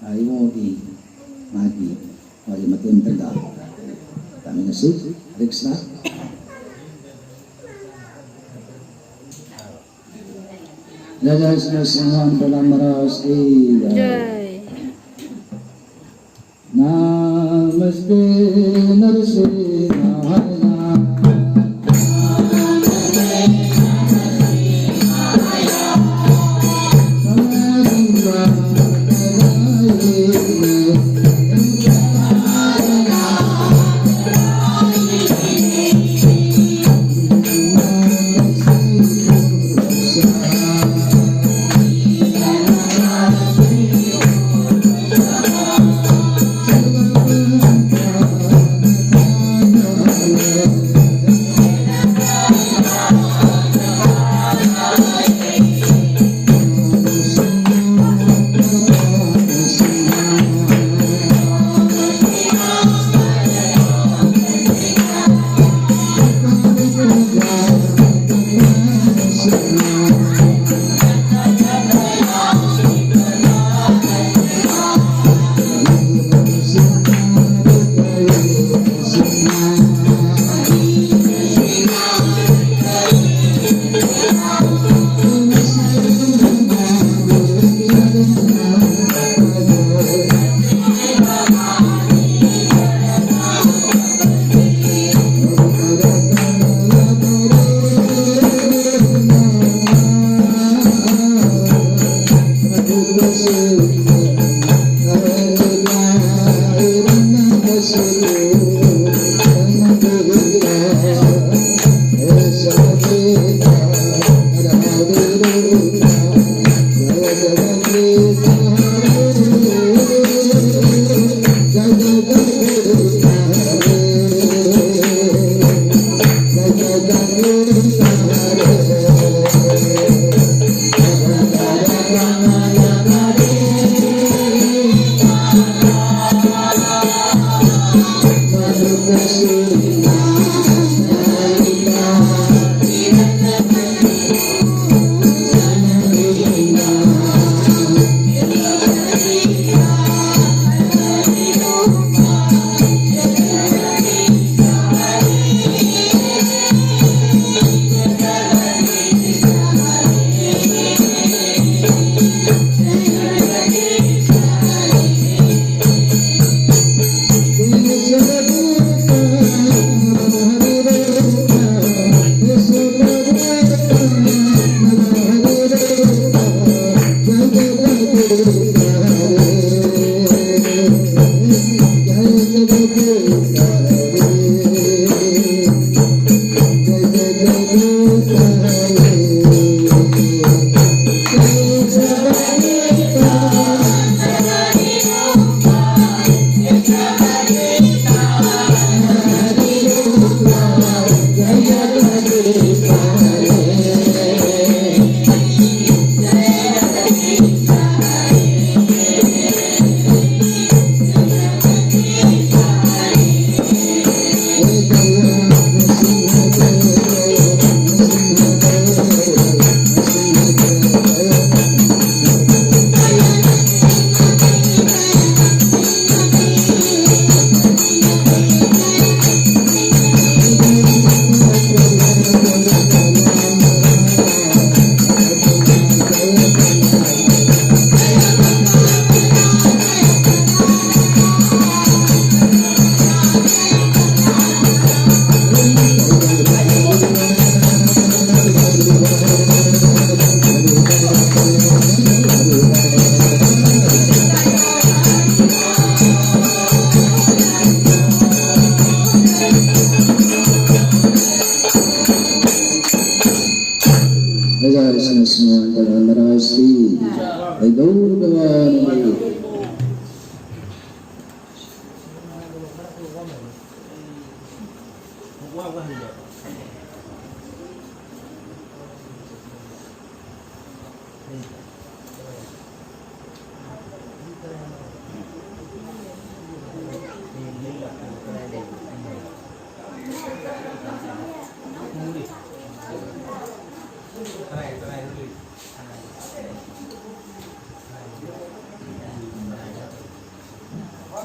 Imo di magi wali matim tanda. Kami nasib Rex na. Jajas nasingan dalam maras Jai. Namaste Narsimhaya.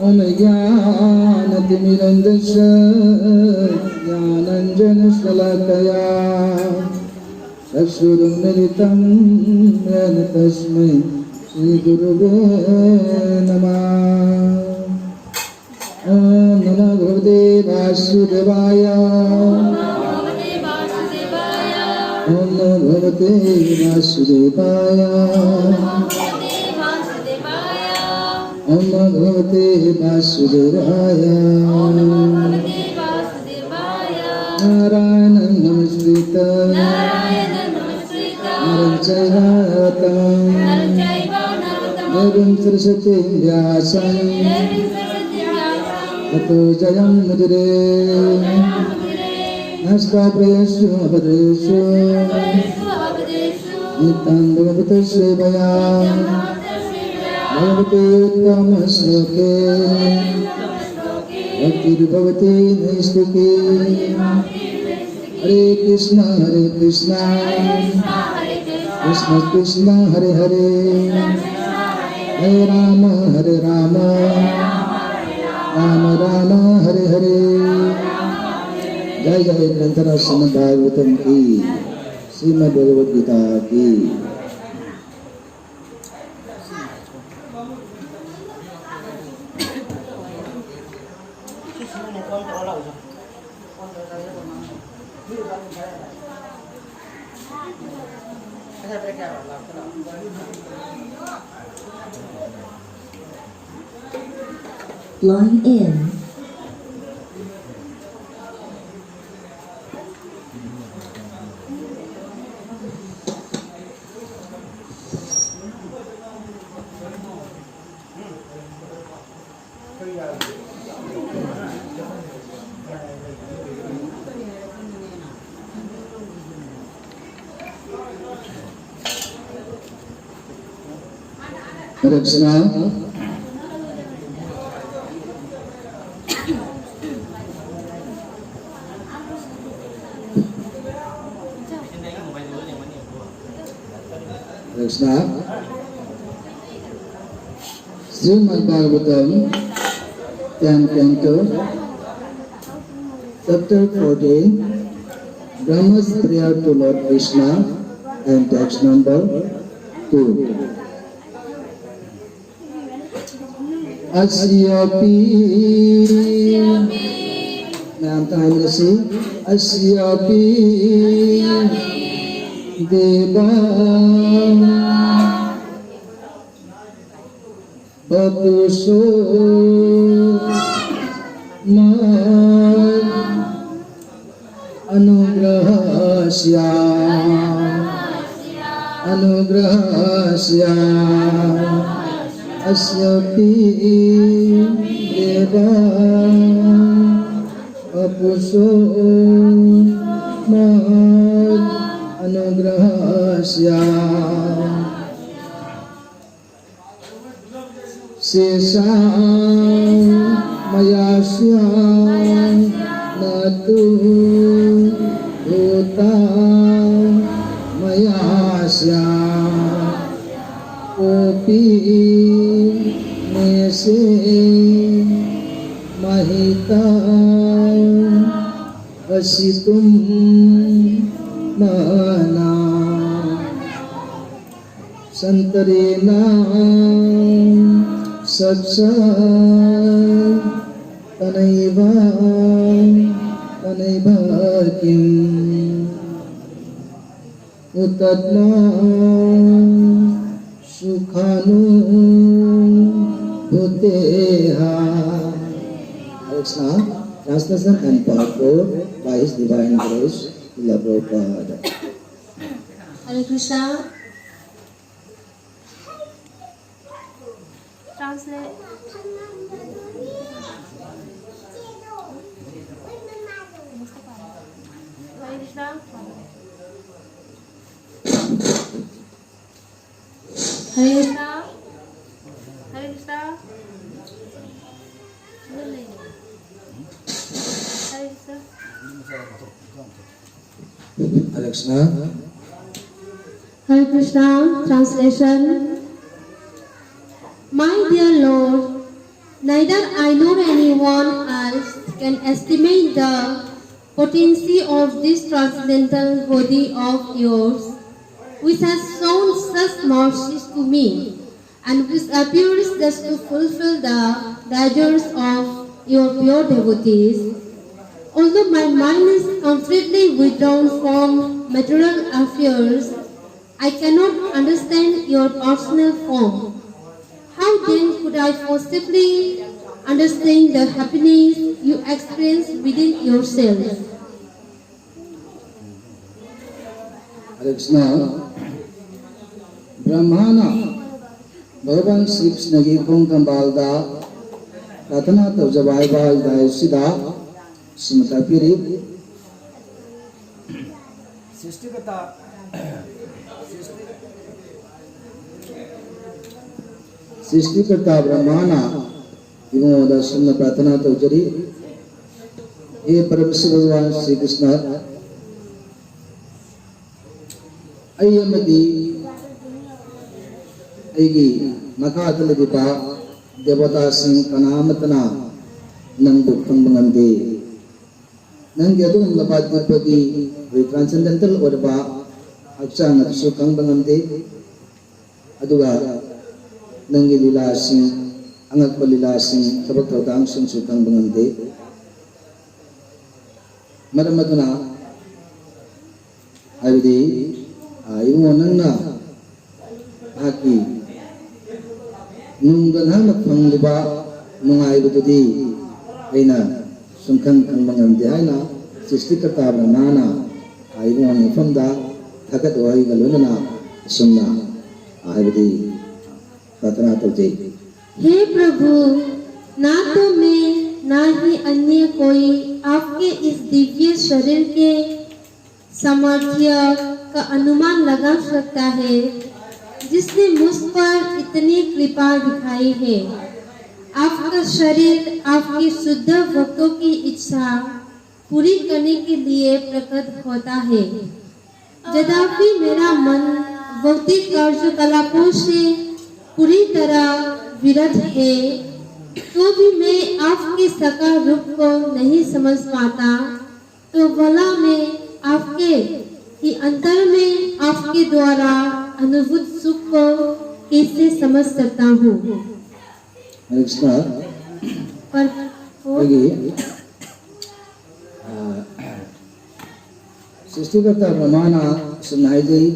Om Jnanatimirandasya Jnananjanasalakaya Chakshurumilitam Yena Tasmai Shri Gurave Namah. Om Namo Bhagavate Vasudevaya. Om Namo Bhagavate Vasudevaya. Om Namo Bhagavate Vasudevaya. Narayanam Namaskritya Naram Chaiva Naram Saraswati Vyasam Tato Jayam Mudire Nasta Prayasya Abhadreshu Nitam Bhagavata Sevaya Bhagavate Uttama Sloke Bhaktir Bhavati Naistiki Hare Krishna Krishna Krishna Hare Hare Hare Rama Rama Rama Hare Hare. Jai Jai Grantara Srimad Bhagavatam ki, Srimad Bhagavad Gita ki. Line in. Hare Krishna. Krishna Srimad Bhagavatam 10th Canto Chapter 14 Brahma's Prayer to Lord Krishna and text number 2. Asyapi Ma'am Taimasi Asyapi Deva Bhapuso Mad Anugrahasya Asyapi Deva Bhapuso Mad Anugrahasya Sesa Mayasya Natu Uta Mayasya Kopi Nese Mahita Asitum Mana Santarena Satsa Tanaiva Kim Utatma Sukhanu Bhuteha. Krishna, translation and purport by His Divine Grace, Srila Prabhupada. Hare Krishna. Translate. Hare Krishna. Hare Krishna. Hare Krishna. Hare Krishna. Hare Krishna. Hare Krishna. Translation. My dear Lord, Neither I nor anyone else can estimate the potency of this transcendental body of yours, which has shown such mercies to me, and which appears thus to fulfill the desires of your pure devotees. Although my mind is completely withdrawn from material affairs, I cannot understand your personal form. How then could I possibly understand the happiness you experience within yourself? Hare Krishna. Brahmana Bhagavan Sri Krishna ki kong kambalda Ratana Tavjabai Bhai Dai Sida Simata Piri Srishtikarta Brahmana Imo da Sumna Pratana Tavjari He Paramasi Bhagavan Sri Krishna Ayamadi Aigi Makatalipa Devata Singh Kanamatana Nangbu Kambangandi Nangyadum Labadipati Transcendental Orba Akshang Atsu Kambangandi Aduga Nangi Lila Singh Angakpa Lila Singh Tabak Tawdang Singh Su Kambangandi Madamaduna Ayudi Ayungo Nangna Haki Nunggan Hamak Pangliba Nungayabutudi Aina Sungkang Kambangandi Aina Srishtikarta Brahmana Ayungo Nifamda Thakat Wai Galunana Sumna Ayudi Pratana Tavjai हे प्रभु, ना तो मैं ना ही अन्य कोई आपके इस दिव्य शरीर के सामर्थ्य का अनुमान लगा सकता है जिसने मुझ पर इतनी कृपा दिखाई है। आपका शरीर आपके शुद्ध भक्तों की इच्छा पूरी करने के लिए प्रकट होता है। यद्यपि मेरा मन भौतिक कार्यकलापों से पूरी तरह विरत है, तो भी मैं आपके साकार रूप को नहीं समझ पाता, तो भला मैं आपके ही अंतर में आपके द्वारा अनुभूत सुख को कैसे समझ सकता हूँ? पर सृष्टिकर्ता ब्रह्माना सुनाई गई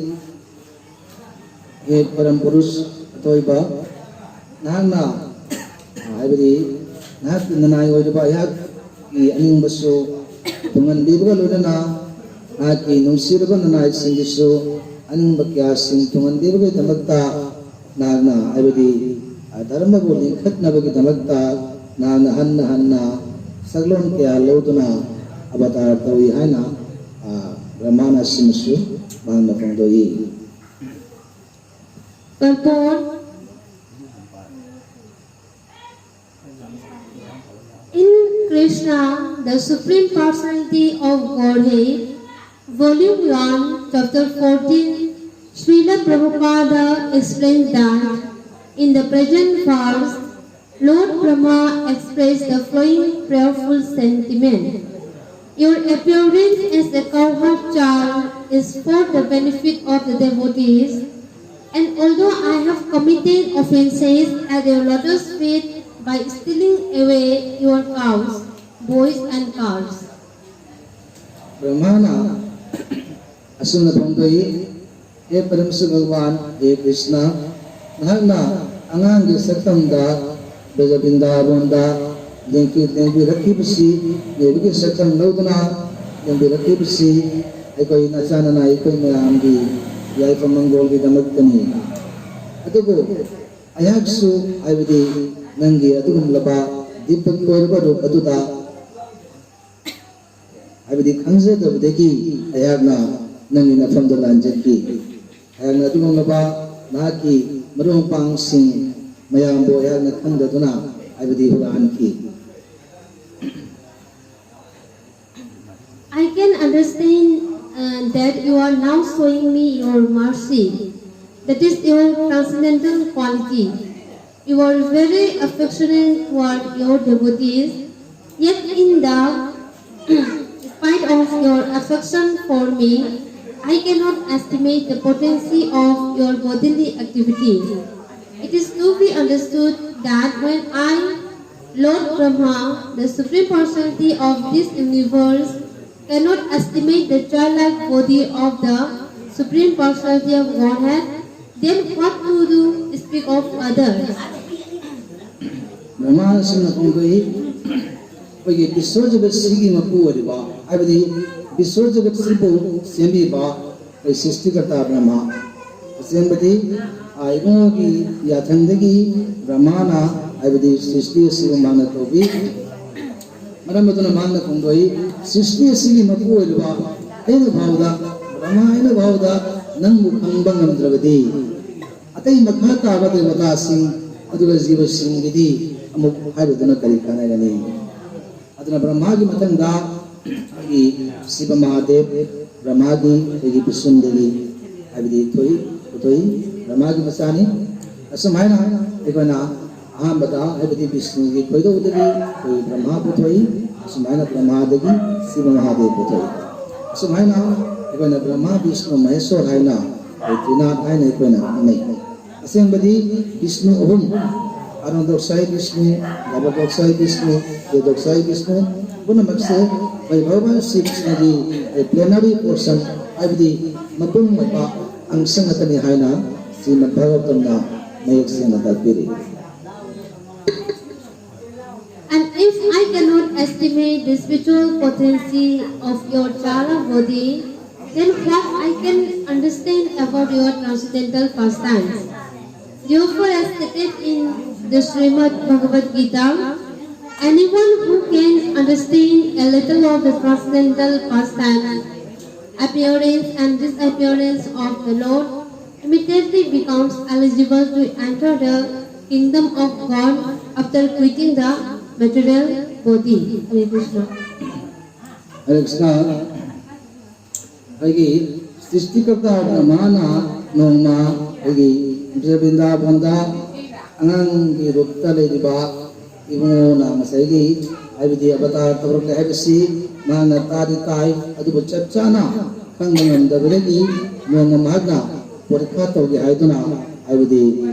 एक परम पुरुष अतोइबा नाना हाइबरी नाक ननाई ओइबा याक की अनिंग बसो तुंगन बिबगा लोदना नाकी नुसिरबा ननाई सिंगिसो अनिंग बक्या सिंग तुंगन बिबगा दमक्ता नाना हाइबरी धर्म को लिखतना बगी दमक्ता नाना हन्ना सगलोन के लोदना अवतार तोई हाइना ब्रह्माना सिंसु मांग नफंदोई Purport. In Krishna, the Supreme Personality of Godhead, Volume 1, Chapter 14, Srila Prabhupada explains that in the present verse, Lord Brahma expressed the following prayerful sentiment. Your appearance as a cowherd child is for the benefit of the devotees, and although I have committed offenses at your lotus feet by stealing away your cows, boys and calves. Brahmana Asuna Pangdoi He Paramsa Bhagavan He Krishna Nahagna Angang Satamda Bajabinda Bonda Denki Rakhi Pasi Deviki Satam Laudana Denki Rakhi Pasi Ekoi Nachanana Ekoi Mayamdi Yai Pamangol Ki Damaktani Adugo Ayaksu Ayvidi Nangi Adugum Laba Dipaki Orbaru Aduda Ayvidi Kanza Dabdeki Ayagna Nangi Nafam Dolanjaki Ayagna Adugum Laba Naki Marung Pang Sing Mayambo Ayagna Kanda Duna Ayvidi Huranki I can understand that you are now showing me your mercy. That is your transcendental quality. you are very affectionate toward your devotees, yet in spite of your affection for me, I cannot estimate the potency of your bodily activity. It is to be understood that when I, Lord Brahma, the Supreme Personality of this universe, cannot estimate the childlike body of the Supreme Personality of Godhead, then what to do speak of others? Brahma Singha Kongoi, Pagi Bisojagat Sigi Mapu Riba, Abdi Bisojagat Sibu Sembi Ba, a Sistikata Brahma, Sembati, Aigogi Yathandagi, Brahmana, Abdi Sisti Sigumana Tobi, Maramatuna Manda Kongoi, Sisti Sigi Mapu Riba, Aina Bauda, Brahma Aina Bauda, Nangu Kambangam Dravadi, Atai Makata Abate Vatasi, Aduga Ziva Singidi. अमुक हाय बदना करी खाने लगे अदना ब्रह्मा की मतंगा की शिव महादेव ब्रह्मा की विष्णुदेवी अभी थोई ब्रह्मा की मसानी असमाय ना एक ना हम बता अभी विष्णु की कोई तो उधरी कोई ब्रह्मा पुथोई असमाय ना ब्रह्मा देवी शिव महादेव पुथोई असमाय ना एक ना ब्रह्मा विष्णु महेश्वर है ना कोई त्रिनाथ है ना कोई ना नहीं असें बदी विष्णु ओम Arandoksai Vishnu, Navadoksai Vishnu, Vedoksai Vishnu, Bunamakse, by Bhagavan Sri Krishna ji, a plenary portion, Abdi, Mapum Mapa, Ang Sangatani Haina, Srimad Bhagavatamna, Mayok Sangatapiri. And if I cannot estimate the spiritual potency of your Chala body, then what I can understand about your transcendental pastimes? Therefore, as stated in the Srimad Bhagavad Gita, anyone who can understand a little of the transcendental pastime, appearance and disappearance of the Lord, immediately becomes eligible to enter the kingdom of God after quitting the material body. Hare Krishna. Hare Krishna. Agi Sristikata Brahmana Noma Agi Jabinda Banda Angang ki rupta lediba ibu na masaygi abdi abata tabruk lebsi mana tadi tai adu bacca na kangam dabregi mona magna porikha togi haiduna abdi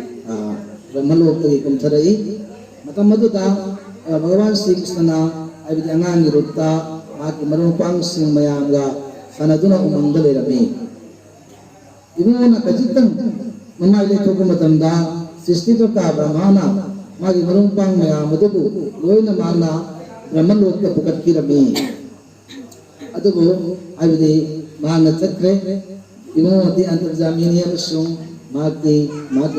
brahmalok ki kumtharai matam maduta Bhagavan Sri Krishna na abdi angang ki rupta maki marupang sing mayanga sanaduna umangdal rami ibu na kajitang mamai le thokum matamda Sistikata Brahmana, Magi Marumpang Maya Madubu, Loina Mana, Brahmaloka Pukatkirami. Adubu, Abdi, Mana Chakre, Imo the Antarjaminian Sung, Magi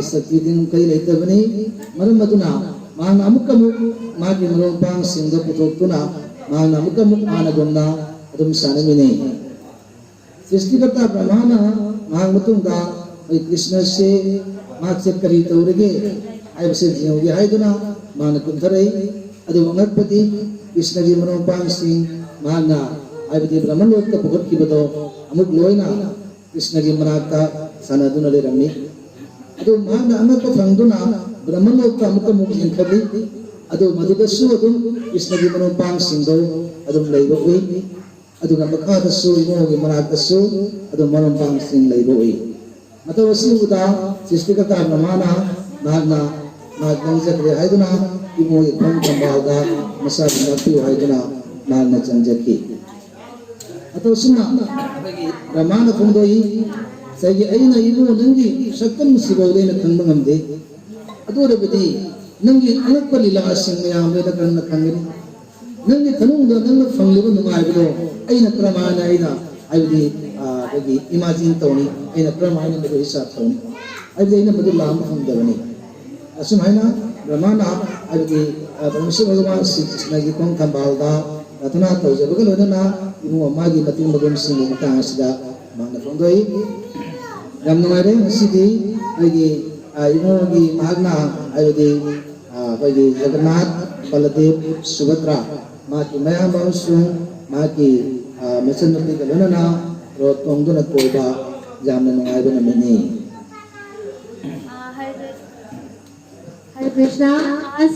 Sakidin Kai Tabani, Maramaduna, Mana Mukamu, Magi Marumpang Singaputuna, Mana Mukamu Anagunda, Adam Sanamini. Sistikata Brahmana, Mahamutunga, Krishna se Maksud kari taurige, ayam sejauh dia itu na mana kuntarai, ada bangat pati, Krishna ji menumpang sing mana, ayam di Brahmanlok ka pukul kibato, amuk loy na, Krishna ji menata sana tu nale rami, ada mana anak ka fangdu na, Brahmanlok ka amuk amuk yang kali, ada madudasu ada Krishna ji menumpang sing do, ada mulai boi, ada ngambakha dasu imo menata su, ada menumpang sing lay boi. Mata wasi uta Sistikata Brahmana Nagna Nagnang Jakri Haiduna Imu Ikong Kambaga Masa Binati Haiduna Nagna Chanjaki Atau Sina Brahmana Kundoi Sagi Aina Imu Nangi Shaktan Musibawde na Kanbangamde Ado Rabadi Nangi Anak Palila Asing Mayam Veda Karna Kangiri Nangi Tanungda Nanga Fangliba Nungaibilo Aina Pramana Aina Ayudi bagi imagine tawni ay napramahin na hisab tawni ay di na madula mahangdawani asumay na Brahmana ay di permission Bhagavan Sri Krishna gi kong kambalda atuna tawja bagalo na imu magi mating magam sing mutang sida mga fondoy ram nungare masidi bagi imu gi magna ay di bagi Jagannath Baladev Subhadra maki mayam bausung maki mesenati kalona na Rot kong doon at po ba jam na nung ayba namin ni. Hare Krishna. आज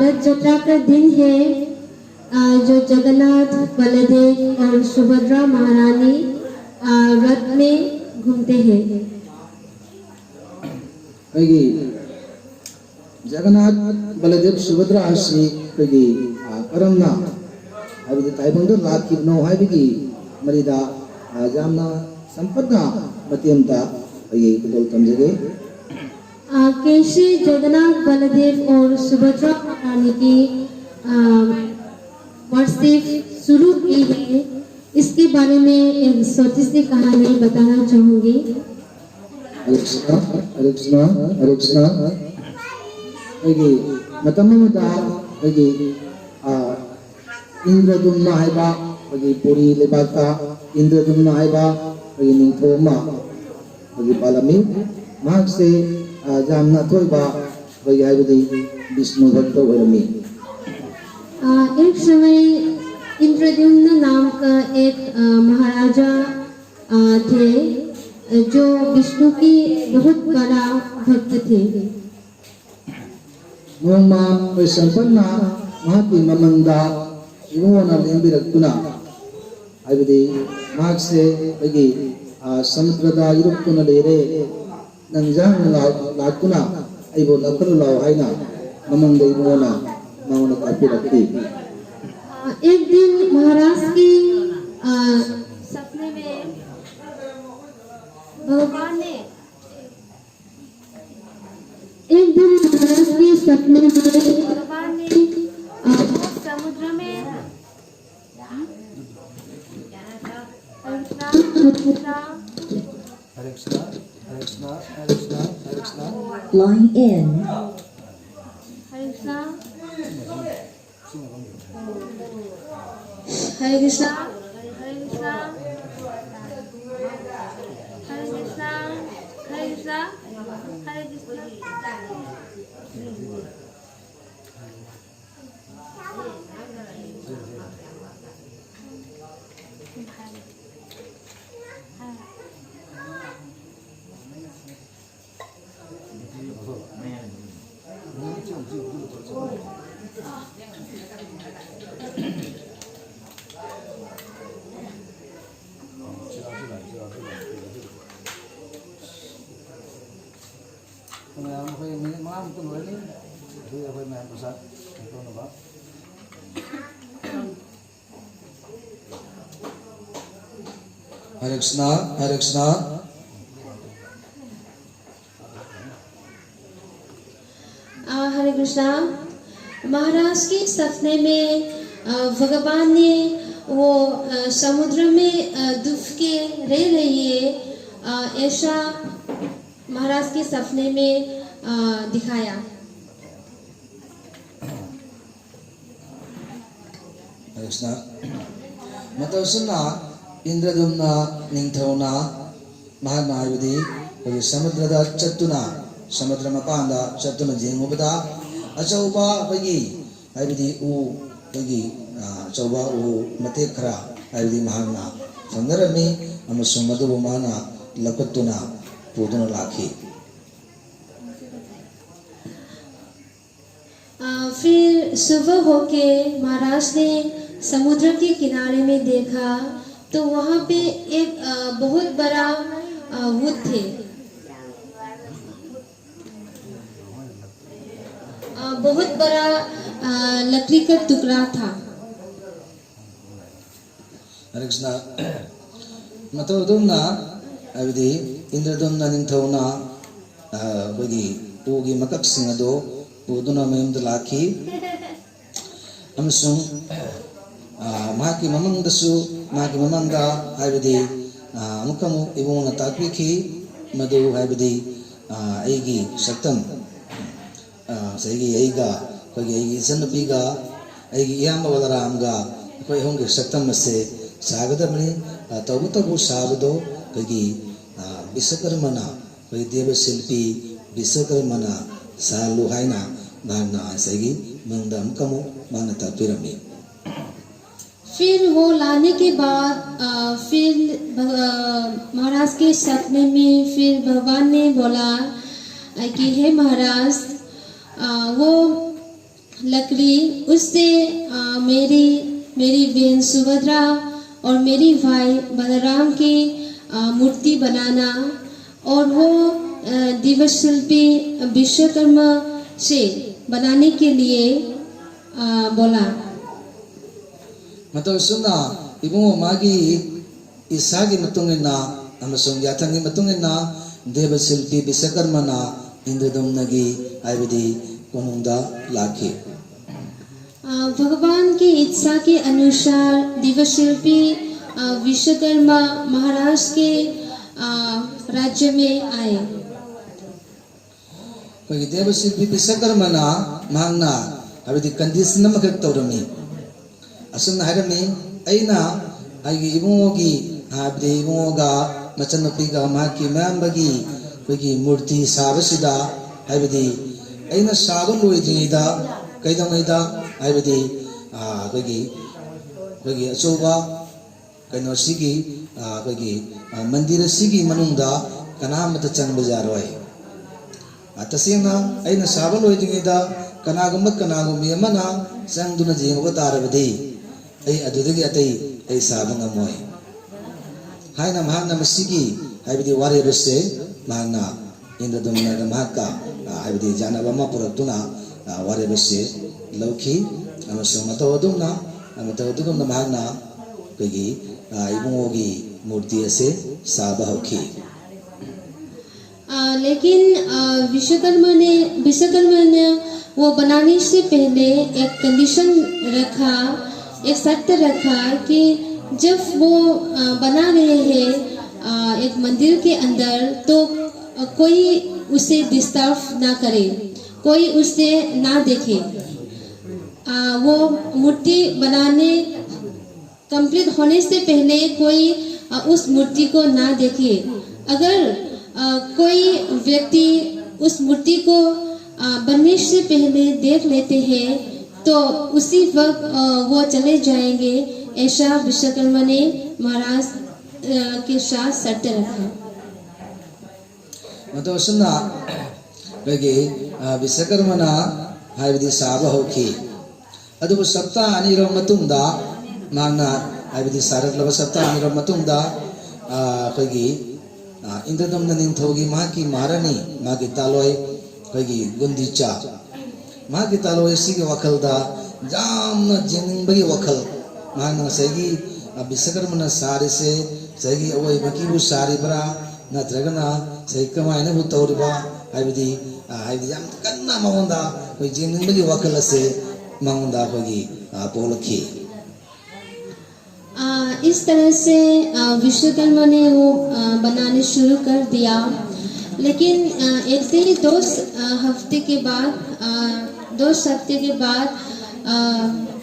रथ यात्रा का दिन है, जो जगन्नाथ, बलदेव और सुभद्रा महारानी रथ में घूमते हैं। अगी जगन्नाथ बलदेव सुभद्रा असी अगी करमना अभी ताइबंग लाखिबनो हाइबगी मरिदा जामना संपन्ना मत्यमता अगी कुदल तमजगे। कैसे जगन्नाथ, बलदेव और सुभद्रा महारानी की वर्षिप शुरू की है, इसके बारे में एक छोटी सी कहानी बताना चाहूंगी। हरे कृष्णा हरे कृष्णा हरे कृष्णा। अगी मतमदा अगी इंद्रदुम्न हाइबा अगी पुरी लेबाका इंद्रदुम्न हाइबा अगी निंथोमा अगी पालमी मार्ग से जामना थोइबा अगी हाइबदी विष्णु भक्त होरमी। एक समय इंद्रद्युम्न नाम का एक महाराजा थे, जो विष्णु की बहुत बड़ा भक्त थे। नोमा संपन्ना महाकी ममंदा इवोना लेंबिरक्तुना हाइबदी मार्ग से अगी समुद्रदा इरुक्तुना लेरे नंजांग लाकुना आइबो लखलु लाओ हाइना ममंदा इवोना मावना तापिरक्ति। एक दिन महाराज की सपने में भगवान ने एक दिन महाराज के सपने में भगवान ने समुद्र में हरे कृष्णा हरे कृष्णा हरे कृष्णा हरे कृष्णा। Line in. हरे कृष्णा हरे कृष्णा हरे कृष्णा हरे कृष्णा हरे कृष्णा हरे कृष्णा। हरे कृष्णा हरे कृष्णा। हरे कृष्णा। महाराज के सपने में भगवान ने वो समुद्र में डूब के रह रही है, ऐसा महाराज के सपने में दिखाया। हरे कृष्णा। मतलब सुनना इंद्रदुम्ना निंथौना महाना हाइबदी अगी समुद्रदा चत्तुना समुद्र मपांदा चत्तुना जेंगुबदा अचौबा अगी हाइबदी उ अगी चौबा उ मते खरा हाइबदी महाना खंगरमी अमसुंग मदुबु माना लकत्तुना पुदुना लाखी। फिर सुबह होके महाराज ने समुद्र के किनारे में देखा तो वहाँ पे एक बहुत बड़ा वुड थे, बहुत बड़ा लकड़ी का टुकड़ा था। हरे कृष्णा। मतलब दुमना अभी इंद्रदुम्ना निंथौना बगी उगी मकक सिंगदो उदुना मयम लाखी अमसुंग माकी ममंगदसु माकी ममंगा हाइबदी अमुकमु इबोंगना ताकबिखी मदु हाइबदी एगी सत्तम सही एगा कोई एगी जनपीगा एगी याम बलरामगा कोई होंगे सत्तम से सागदमनी तबु तबु साबदो कोई विश्वकर्मना कोई देवशिल्पी विश्वकर्मना सालु हाइना माना सही मंगदम कमु माना तापिरमी। फिर वो लाने के बाद फिर महाराज के सपने में फिर भगवान ने बोला कि हे महाराज वो लकड़ी उससे मेरी बहन सुभद्रा और मेरी भाई बलराम की मूर्ति बनाना और वो दिवस शिल्पी विश्वकर्मा से बनाने के लिए बोला। मतलब सुना इबुंगो मागी इसागी मतुंगिना अमसुंग याथंगी मतुंगिना देवशिल्पी विश्वकर्मना इंद्रदम्नगी आयबदी कोनुंगदा लाखी। भगवान की इच्छा के अनुसार दिवशिल्पी विश्वकर्मा महाराज के राज्य में आए। कोई देवशिल्पी विश्वकर्मना मांगना आयबदी कंडीशन नमक तौरमी असुन हारमी अइना आइगी इबुंगोगी आयबदी इबुंगोगा मचनपीगा माकी मैंबगी कोई मूर्ति साबसिदा आयबदी अइना साब लोइदिदा कैदमैदा आयबदी कोई अचौबा कनो सिगी कोई मंदिर सिगी मनुंगदा कनामत चंग जारोय तसेंना अइना साब लोइदिदा कनागुम्बी अमना चंगदुना जेंगबा तारबदी अइ अदुदगी अतै अइ साब ngमोय हाइना महाना मसिगी आयबदी वारेबसे महाना इंद्रदम्ना महाका आयबदी जानबा मा पुरक्तुना वारेबसे लौखी अमसुंग मतौदुना महाना कोई इबुंगोगी मूर्ति असे साब हौखी। लेकिन विश्वकर्मा ने वो बनाने से पहले एक कंडीशन रखा, एक शर्त रखा कि जब वो बना रहे हैं एक मंदिर के अंदर तो कोई उसे डिस्टर्ब ना करे, कोई उसे ना देखे। वो मूर्ति बनाने कंप्लीट होने से पहले कोई उस मूर्ति को ना देखे। अगर कोई व्यक्ति उस मूर्ति को बनने से पहले देख लेते हैं तो उसी वक्त वो चले जाएंगे। ऐसा विश्वकर्मा ने महाराज के साथ शर्त रखा। मतलब सुना कोई विश्वकर्मना हाइबदी साब हौखी अदुबु सप्ता अनिरो मतुंगदा मांगना हाइबदी सारकलबा सप्ता अनिरो मतुंगदा कोई इंद्रदम्न निंथौगी माकी महारानी माकी तालोय कोई गुंदीचा माकी तालोय सिगी वखलदा जामना जेनिंबगी वखल मांगना सगी विश्वकर्मना सारे से सगी अवय बकीबु सारी बरा नत्रगना सही कमायना बु तौरिबा हाइबदी जाम कन्ना मांगदा कोई जेनिंबगी वखल से मांगदा कोई पोलखी। इस तरह से विश्वकर्मा ने वो बनाने शुरू कर दिया। लेकिन ऐसे ही 2 हफ्ते के बाद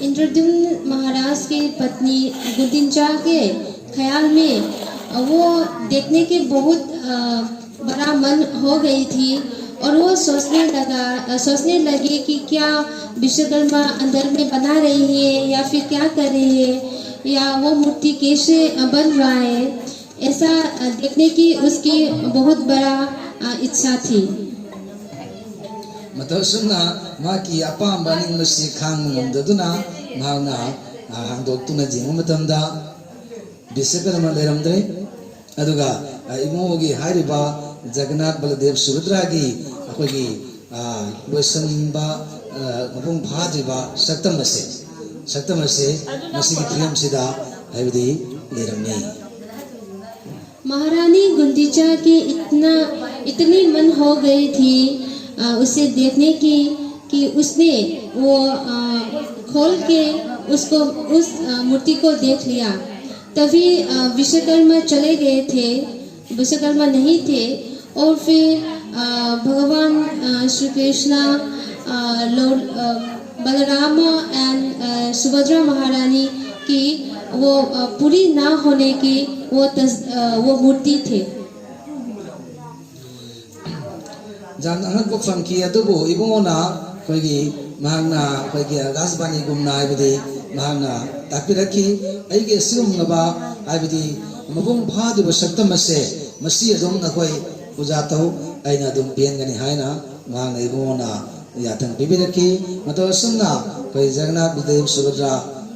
इंद्रद्युम्न महाराज की पत्नी गुंदिचा के ख्याल में वो देखने के बहुत बड़ा मन हो गई थी और वो सोचने लगी कि क्या विश्वकर्मा अंदर में बना रही है या फिर क्या कर रही है या वो मूर्ति कैसे बन रहा है, ऐसा देखने की उसकी बहुत बड़ा इच्छा थी। मतलब सुना माँ की अपाम बनिंग मसी खांग मुंददुना मावना हांगदोक्तुना जेंगु मतमदा विश्वकर्मा लेरमद्रे अदुगा इबुंगोगी हारिबा जगन्नाथ बलदेव सुभद्रागी अखोगी लोसनबा मपुंग फाद्रिबा सप्तमसे मसीगी प्रियम सिदा हाइबदी लेरमनी। महारानी गुंदीचा की इतनी मन हो गई थी उसे देखने की कि उसने वो खोल के उसको उस मूर्ति को देख लिया। तभी विश्वकर्मा चले गए थे, विश्वकर्मा नहीं थे और फिर भगवान श्री कृष्ण बलराम एंड सुभद्रा महारानी की वो पूरी ना होने की वो मूर्ति थे। जान अंगक को फंकी अदुबो इबुंगोना कोई महाना कोई राजबानी गुमना आइबदी महाना तापिरकी अइगे सिरुमनबा आइबदी मबुंग फादिबो सप्तमसे मसी अदुम नकोई पूजा तौ aina dum pian gani haina ngang nei bongona yathang bibiraki mato sumna koi jagna bidev subhadra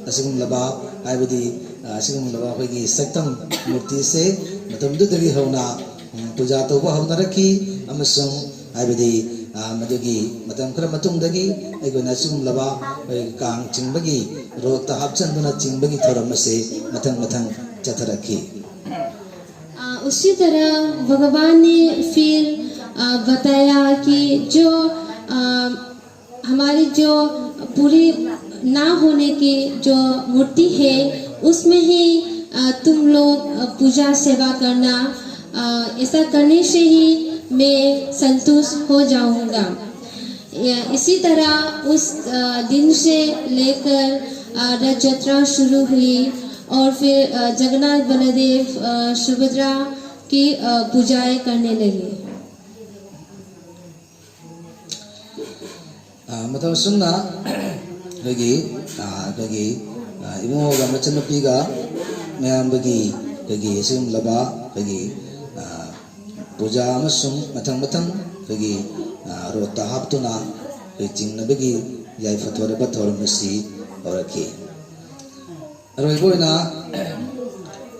asigum laba aibadi asigum laba koi gi saktam murti se matam dudagi hauna puja to ba hauna rakhi amasung aibadi madugi matam khara matung dagi aigona sum laba koi kang chingbagi rot ta hapchan duna chingbagi thoram se mathang mathang chatharakhi उसी तरह भगवान ने फिर बताया कि जो हमारी जो पूरी ना होने की जो मूर्ति है उसमें ही तुम लोग पूजा सेवा करना, ऐसा करने से ही मैं संतुष्ट हो जाऊंगा। इसी तरह उस दिन से लेकर रथ यात्रा शुरू हुई और फिर जगन्नाथ बलदेव सुभद्रा की पूजाएं करने लगे। मतलब सुनना लगी लगी इमो का मचन पीगा मैं बगी लगी सिम लबा लगी पूजा मसुम मथंग मथंग लगी रोता हापतुना लगी चिंग नबगी याई फतोरे बतोर मसी और रखी रोइबोना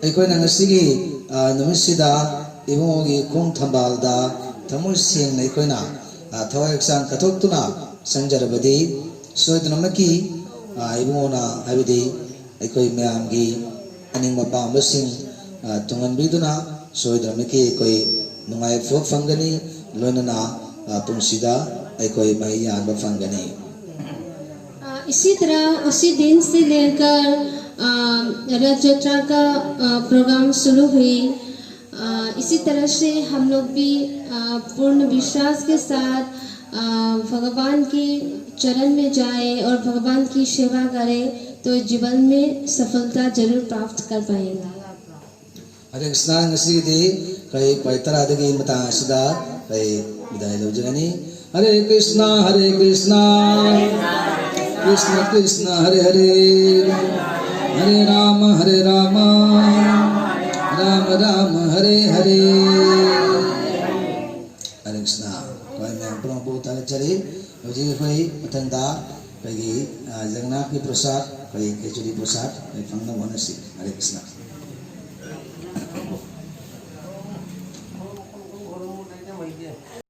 अखोना ngasiगी numisida imongi khong thambalda thamul seng nei koina thawai sang kathok tuna sanjarabadi soidnamaki ibona habidi aikoi myam gi aning mapa masing tungan biduna soidnamaki koi nungai phok fangani loinana punsida aikoi mai yan ba fangani। इसी तरह उसी दिन से लेकर रथ यात्रा का programme शुरू हुई। इसी तरह से हम लोग भी पूर्ण विश्वास के साथ भगवान के चरण में जाए और भगवान की सेवा करें तो जीवन में सफलता जरूर प्राप्त कर पाएंगे। हरे Krishna ngasi di kai paitara dagi mata sida kai bidai lojani हरे कृष्णा कृष्ण कृष्ण हरे हरे हरे राम राम राम हरे हरे। हरे कृष्णा कोई मैं प्रभु ताले चले मुझे कोई मतंदा कोई जगन्नाथ की प्रसाद कोई खिचड़ी प्रसाद कोई फंगना बनसी। हरे कृष्णा।